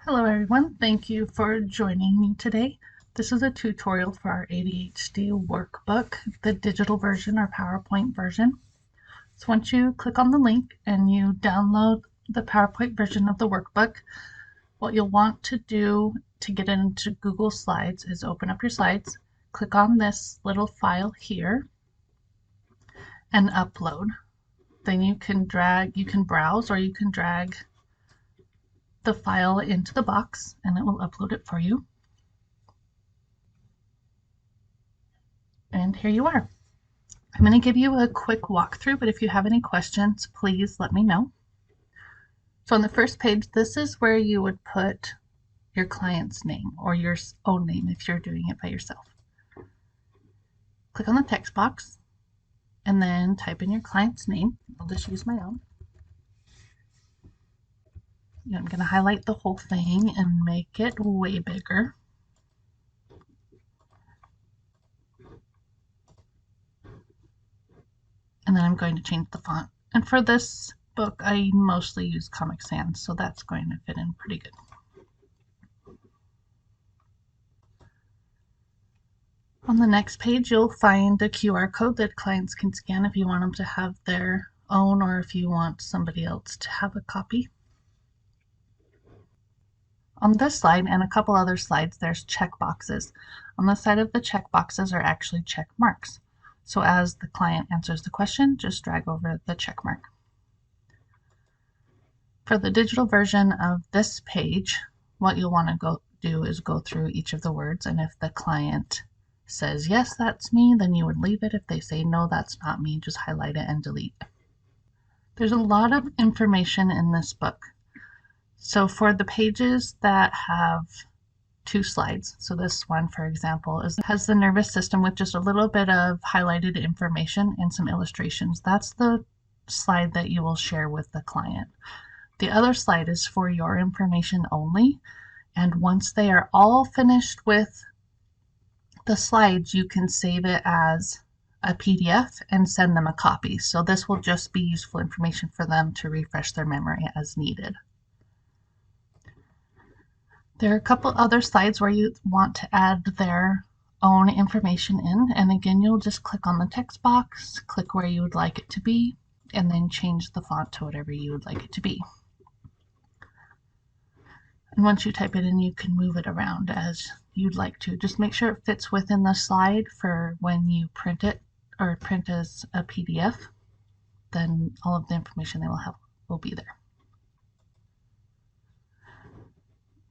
Hello everyone, thank you for joining me today. This is a tutorial for our ADHD workbook, the digital version or PowerPoint version. So once you click on the link and you download the PowerPoint version of the workbook, what you'll want to do to get into Google Slides is open up your slides, click on this little file here, and upload. Then you can browse or you can drag the file into the box and it will upload it for you. And here you are. I'm going to give you a quick walkthrough, but if you have any questions, please let me know. So on the first page, this is where you would put your client's name or your own name if you're doing it by yourself. Click on the text box and then type in your client's name. I'll just use my own. I'm going to highlight the whole thing and make it way bigger. And then I'm going to change the font. And for this book, I mostly use Comic Sans, so that's going to fit in pretty good. On the next page, you'll find a QR code that clients can scan if you want them to have their own or if you want somebody else to have a copy. On this slide and a couple other slides, there's check boxes. On the side of the check boxes are actually check marks. So as the client answers the question, just drag over the check mark. For the digital version of this page, what you'll want to do is go through each of the words, and if the client says yes, that's me, then you would leave it. If they say no, that's not me, just highlight it and delete. There's a lot of information in this book. So for the pages that have 2 slides, so this one, for example, has the nervous system with just a little bit of highlighted information and some illustrations. That's the slide that you will share with the client. The other slide is for your information only, and once they are all finished with the slides, you can save it as a PDF and send them a copy. So this will just be useful information for them to refresh their memory as needed. There are a couple other slides where you want to add their own information in, and again, you'll just click on the text box, click where you would like it to be, and then change the font to whatever you would like it to be. And once you type it in, you can move it around as you'd like to. Just make sure it fits within the slide for when you print it or print as a PDF, then all of the information they will have will be there.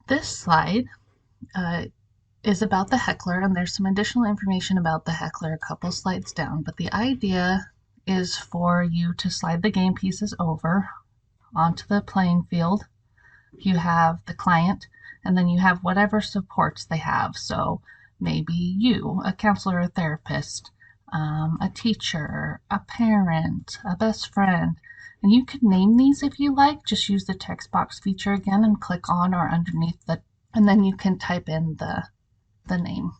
This slide is about the heckler, and there's some additional information about the heckler a couple slides down, but the idea is for you to slide the game pieces over onto the playing field. You have the client, and then you have whatever supports they have. So maybe you, a counselor, a therapist, a teacher, a parent, a best friend, and you can name these if you like. Just use the text box feature again and click on or underneath and then you can type in the name.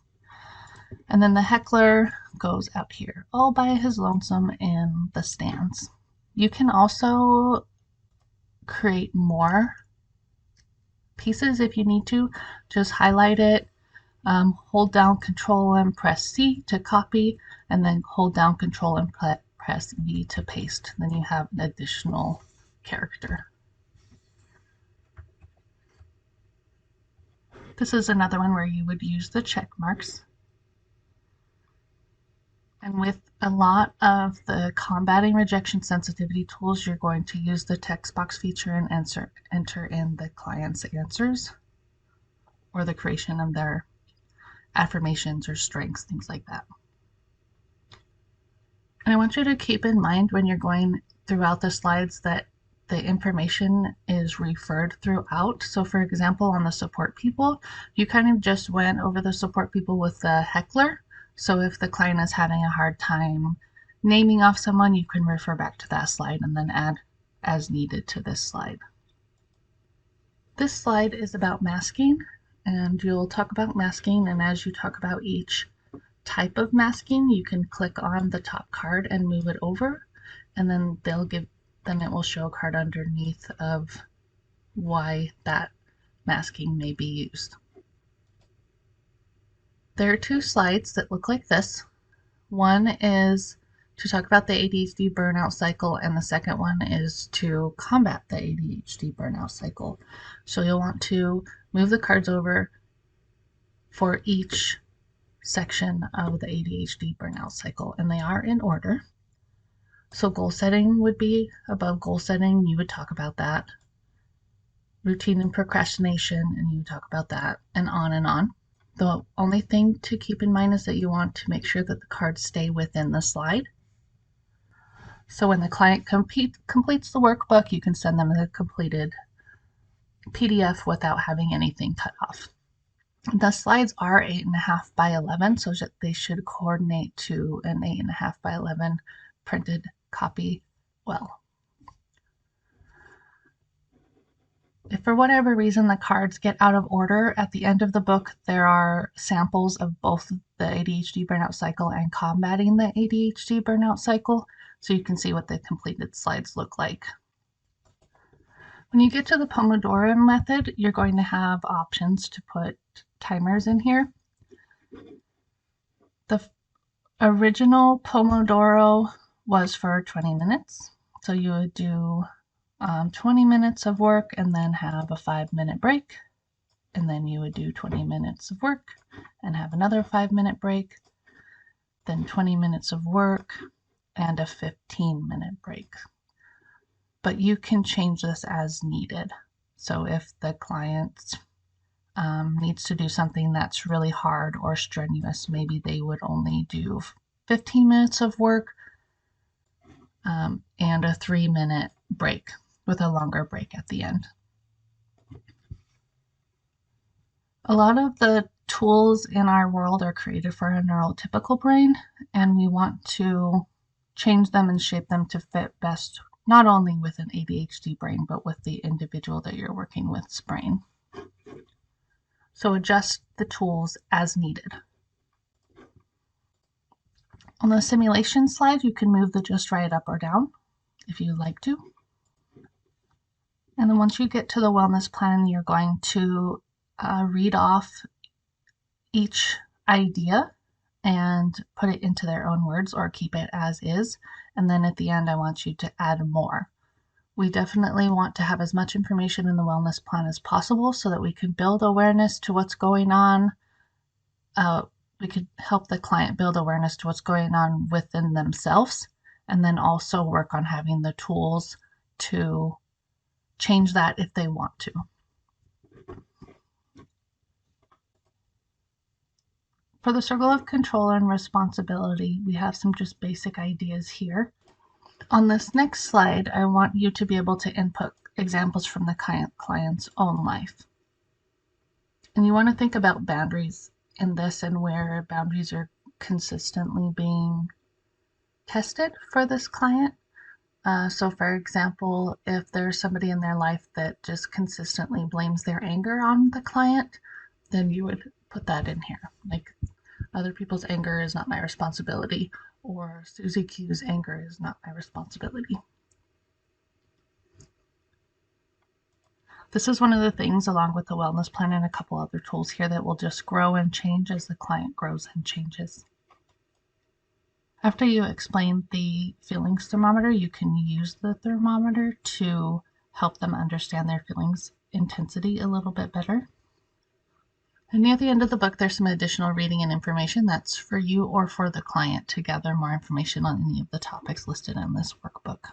And then the heckler goes out here all by his lonesome in the stands. You can also create more pieces if you need to. Just highlight it, hold down Control and press C to copy, and then hold down Control and press V to paste. Then you have an additional character. This is another one where you would use the check marks. And with a lot of the combating rejection sensitivity tools, you're going to use the text box feature and enter in the client's answers or the creation of their affirmations or strengths, things like that. And I want you to keep in mind when you're going throughout the slides that the information is referred throughout. So for example, on the support people, you kind of just went over the support people with the heckler. So if the client is having a hard time naming off someone, you can refer back to that slide and then add as needed to this slide. This slide is about masking, and you'll talk about masking, and as you talk about each type of masking, you can click on the top card and move it over, and then it will show a card underneath of why that masking may be used. There are two slides that look like this. One is to talk about the ADHD burnout cycle, and the second one is to combat the ADHD burnout cycle. So you'll want to move the cards over for each section of the ADHD burnout cycle, and they are in order. So goal setting would be above goal setting, you would talk about that. Routine and procrastination, and you talk about that, and on and on. The only thing to keep in mind is that you want to make sure that the cards stay within the slide. So when the client completes the workbook, you can send them the completed PDF without having anything cut off. The slides are 8.5 by 11, so that they should coordinate to an 8.5 by 11 printed copy well. If for whatever reason the cards get out of order at the end of the book, there are samples of both the ADHD burnout cycle and combating the ADHD burnout cycle, so you can see what the completed slides look like. When you get to the Pomodoro method, you're going to have options to put timers in here. The original Pomodoro was for 20 minutes, so you would do 20 minutes of work and then have a 5-minute break, and then you would do 20 minutes of work and have another 5-minute break, then 20 minutes of work and a 15-minute break. But you can change this as needed. So if the client needs to do something that's really hard or strenuous, maybe they would only do 15 minutes of work and a 3-minute break, with a longer break at the end. A lot of the tools in our world are created for a neurotypical brain, and we want to change them and shape them to fit best not only with an ADHD brain, but with the individual that you're working with's brain. So adjust the tools as needed. On the simulation slide, you can move the just right up or down if you'd like to. And then once you get to the wellness plan, you're going to read off each idea and put it into their own words or keep it as is. And then at the end, I want you to add more. We definitely want to have as much information in the wellness plan as possible so that we can build awareness to what's going on. We could help the client build awareness to what's going on within themselves, and then also work on having the tools to change that if they want to. For the circle of control and responsibility, we have some just basic ideas here. On this next slide, I want you to be able to input examples from the client's own life. And you want to think about boundaries in this and where boundaries are consistently being tested for this client. So for example, if there's somebody in their life that just consistently blames their anger on the client, then you would put that in here. Like, other people's anger is not my responsibility, or Susie Q's anger is not my responsibility. This is one of the things, along with the wellness plan and a couple other tools here, that will just grow and change as the client grows and changes. After you explain the feelings thermometer, you can use the thermometer to help them understand their feelings intensity a little bit better. And near the end of the book, there's some additional reading and information that's for you or for the client to gather more information on any of the topics listed in this workbook.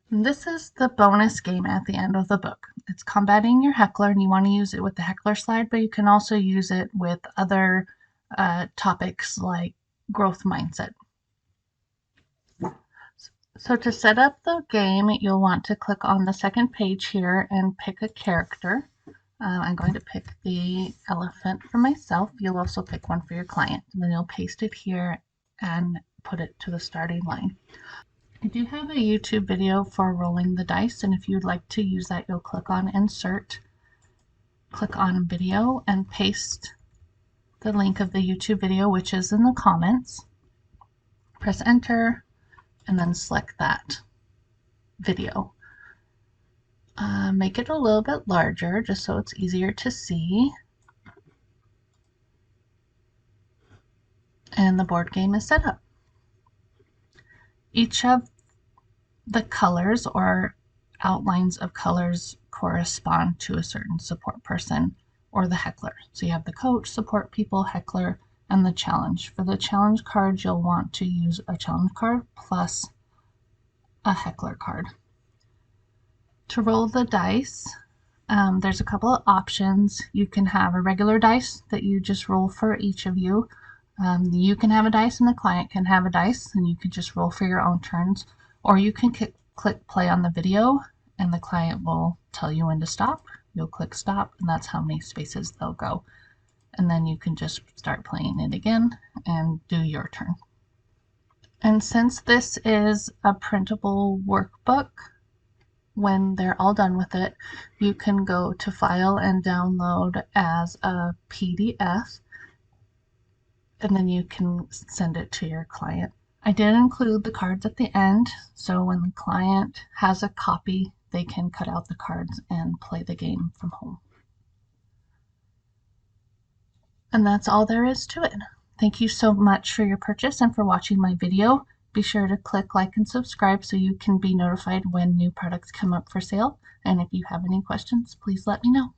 And this is the bonus game at the end of the book. It's combating your heckler, and you want to use it with the heckler slide, but you can also use it with other topics like growth mindset. So to set up the game, you'll want to click on the second page here and pick a character. I'm going to pick the elephant for myself. You'll also pick one for your client, and then you'll paste it here and put it to the starting line. I do have a YouTube video for rolling the dice, and if you'd like to use that, you'll click on Insert, click on Video, and paste the link of the YouTube video, which is in the comments. Press Enter, and then select that video. Make it a little bit larger just so it's easier to see. And the board game is set up. Each of the colors or outlines of colors correspond to a certain support person or the heckler. So you have the coach, support people, heckler, and the challenge. For the challenge cards, you'll want to use a challenge card plus a heckler card. To roll the dice, there's a couple of options. You can have a regular dice that you just roll for each of you. You can have a dice and the client can have a dice, and you can just roll for your own turns. Or you can click play on the video and the client will tell you when to stop. You'll click stop, and that's how many spaces they'll go. And then you can just start playing it again and do your turn. And since this is a printable workbook, when they're all done with it, you can go to File and download as a PDF, and then you can send it to your client. I did include the cards at the end, so when the client has a copy, they can cut out the cards and play the game from home. And that's all there is to it. Thank you so much for your purchase and for watching my video. Be sure to click like and subscribe so you can be notified when new products come up for sale. And if you have any questions, please let me know.